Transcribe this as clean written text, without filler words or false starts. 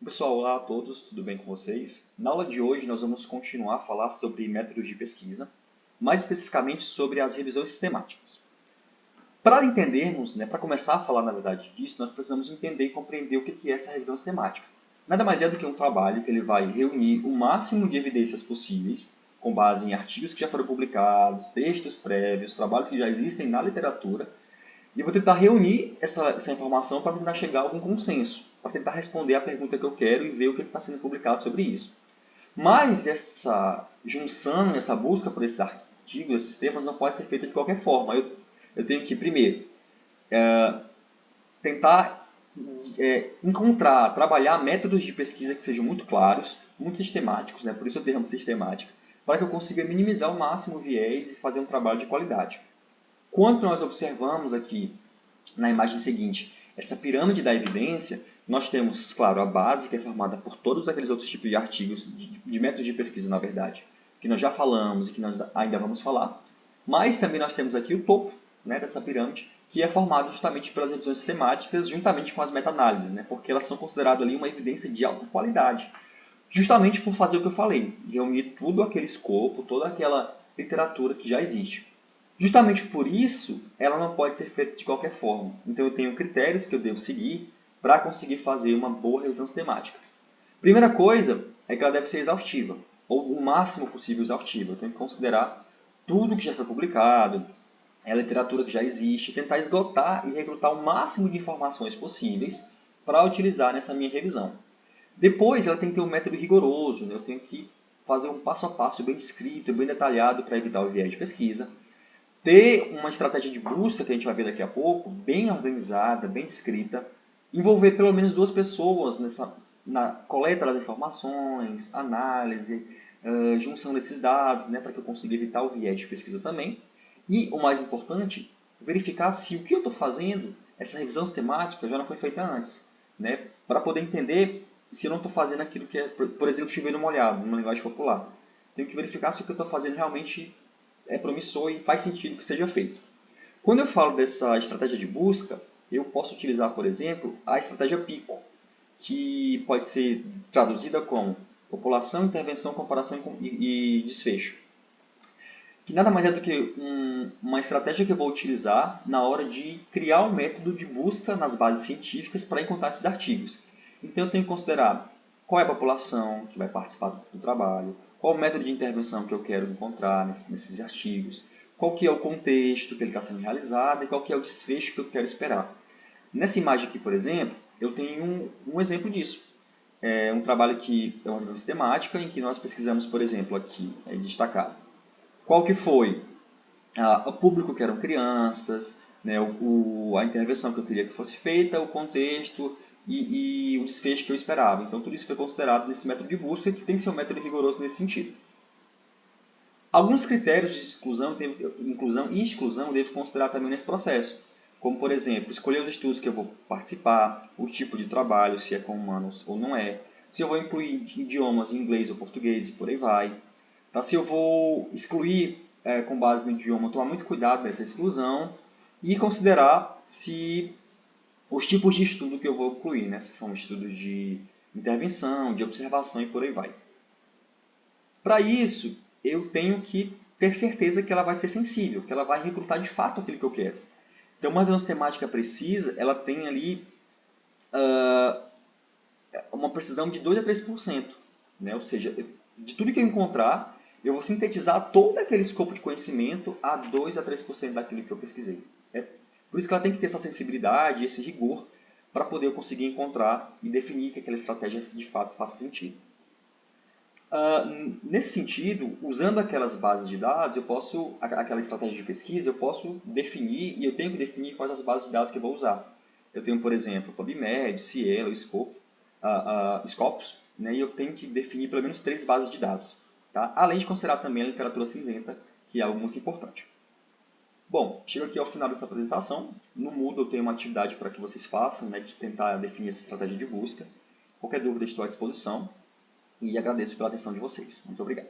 Pessoal, olá a todos, tudo bem com vocês? Na aula de hoje nós vamos continuar a falar sobre métodos de pesquisa, mais especificamente sobre as revisões sistemáticas. Para entendermos, para começar a falar na verdade disso, nós precisamos entender e compreender o que é essa revisão sistemática. Nada mais é do que um trabalho que ele vai reunir o máximo de evidências possíveis, com base em artigos que já foram publicados, textos prévios, trabalhos que já existem na literatura, e vou tentar reunir essa informação para tentar chegar a algum consenso, para tentar responder a pergunta que eu quero e ver o que está sendo publicado sobre isso. Mas essa junção, essa busca por esses artigos, esses temas, não pode ser feita de qualquer forma. Eu tenho que, primeiro, tentar encontrar, trabalhar métodos de pesquisa que sejam muito claros, muito sistemáticos, por isso o termo sistemático, para que eu consiga minimizar ao máximo o viés e fazer um trabalho de qualidade. Quando nós observamos aqui na imagem seguinte essa pirâmide da evidência, nós temos, claro, a base, que é formada por todos aqueles outros tipos de artigos, de métodos de pesquisa, na verdade, que nós já falamos e que nós ainda vamos falar, mas também nós temos aqui o topo dessa pirâmide, que é formado justamente pelas revisões sistemáticas, juntamente com as meta-análises, porque elas são consideradas ali uma evidência de alta qualidade, justamente por fazer o que eu falei, reunir tudo aquele escopo, toda aquela literatura que já existe. Justamente por isso, ela não pode ser feita de qualquer forma. Então, eu tenho critérios que eu devo seguir para conseguir fazer uma boa revisão sistemática. Primeira coisa é que ela deve ser exaustiva, ou o máximo possível exaustiva. Eu tenho que considerar tudo que já foi publicado, a literatura que já existe, tentar esgotar e recrutar o máximo de informações possíveis para utilizar nessa minha revisão. Depois, ela tem que ter um método rigoroso. Eu tenho que fazer um passo a passo bem descrito, bem detalhado para evitar o viés de pesquisa. Ter uma estratégia de busca, que a gente vai ver daqui a pouco, bem organizada, bem descrita, envolver pelo menos duas pessoas na coleta das informações, análise, junção desses dados, para que eu consiga evitar o viés de pesquisa também. E, o mais importante, verificar se o que eu estou fazendo, essa revisão sistemática, já não foi feita antes, para poder entender se eu não estou fazendo aquilo que é, por exemplo, chover no molhado, numa linguagem popular. Tenho que verificar se o que eu estou fazendo realmente é promissor e faz sentido que seja feito. Quando eu falo dessa estratégia de busca, eu posso utilizar, por exemplo, a estratégia PICO, que pode ser traduzida como população, intervenção, comparação e desfecho. Que nada mais é do que uma estratégia que eu vou utilizar na hora de criar um método de busca nas bases científicas para encontrar esses artigos. Então, eu tenho que considerar qual é a população que vai participar do trabalho, qual o método de intervenção que eu quero encontrar nesses artigos, qual que é o contexto que ele está sendo realizado e qual que é o desfecho que eu quero esperar. Nessa imagem aqui, por exemplo, eu tenho um exemplo disso. É um trabalho que é uma revisão sistemática em que nós pesquisamos, por exemplo, aqui, destacado, qual que foi o público que eram crianças, a intervenção que eu queria que fosse feita, o contexto e o desfecho que eu esperava. Então, tudo isso foi considerado nesse método de busca, que tem que ser um método rigoroso nesse sentido. Alguns critérios de inclusão e exclusão eu devo considerar também nesse processo, como, por exemplo, escolher os estudos que eu vou participar, o tipo de trabalho, se é com humanos ou não é, se eu vou incluir idiomas em inglês ou português e por aí vai. Se eu vou excluir com base no idioma, tomar muito cuidado nessa exclusão e considerar se os tipos de estudo que eu vou incluir, se são estudos de intervenção, de observação e por aí vai. Para isso, eu tenho que ter certeza que ela vai ser sensível, que ela vai recrutar de fato aquilo que eu quero. Então, uma revisão sistemática precisa, ela tem ali uma precisão de 2 a 3%. Ou seja, de tudo que eu encontrar, eu vou sintetizar todo aquele escopo de conhecimento a 2 a 3% daquilo que eu pesquisei. Por isso que ela tem que ter essa sensibilidade, esse rigor, para poder eu conseguir encontrar e definir que aquela estratégia de fato faça sentido. Nesse sentido, usando aquelas bases de dados, aquela estratégia de pesquisa, eu posso definir, e eu tenho que definir quais as bases de dados que eu vou usar. Eu tenho, por exemplo, PubMed, Cielo, Scopus, e eu tenho que definir pelo menos 3 bases de dados. Além de considerar também a literatura cinzenta, que é algo muito importante. Bom, chego aqui ao final dessa apresentação. No Moodle eu tenho uma atividade para que vocês façam, de tentar definir essa estratégia de busca. Qualquer dúvida estou à disposição e agradeço pela atenção de vocês. Muito obrigado.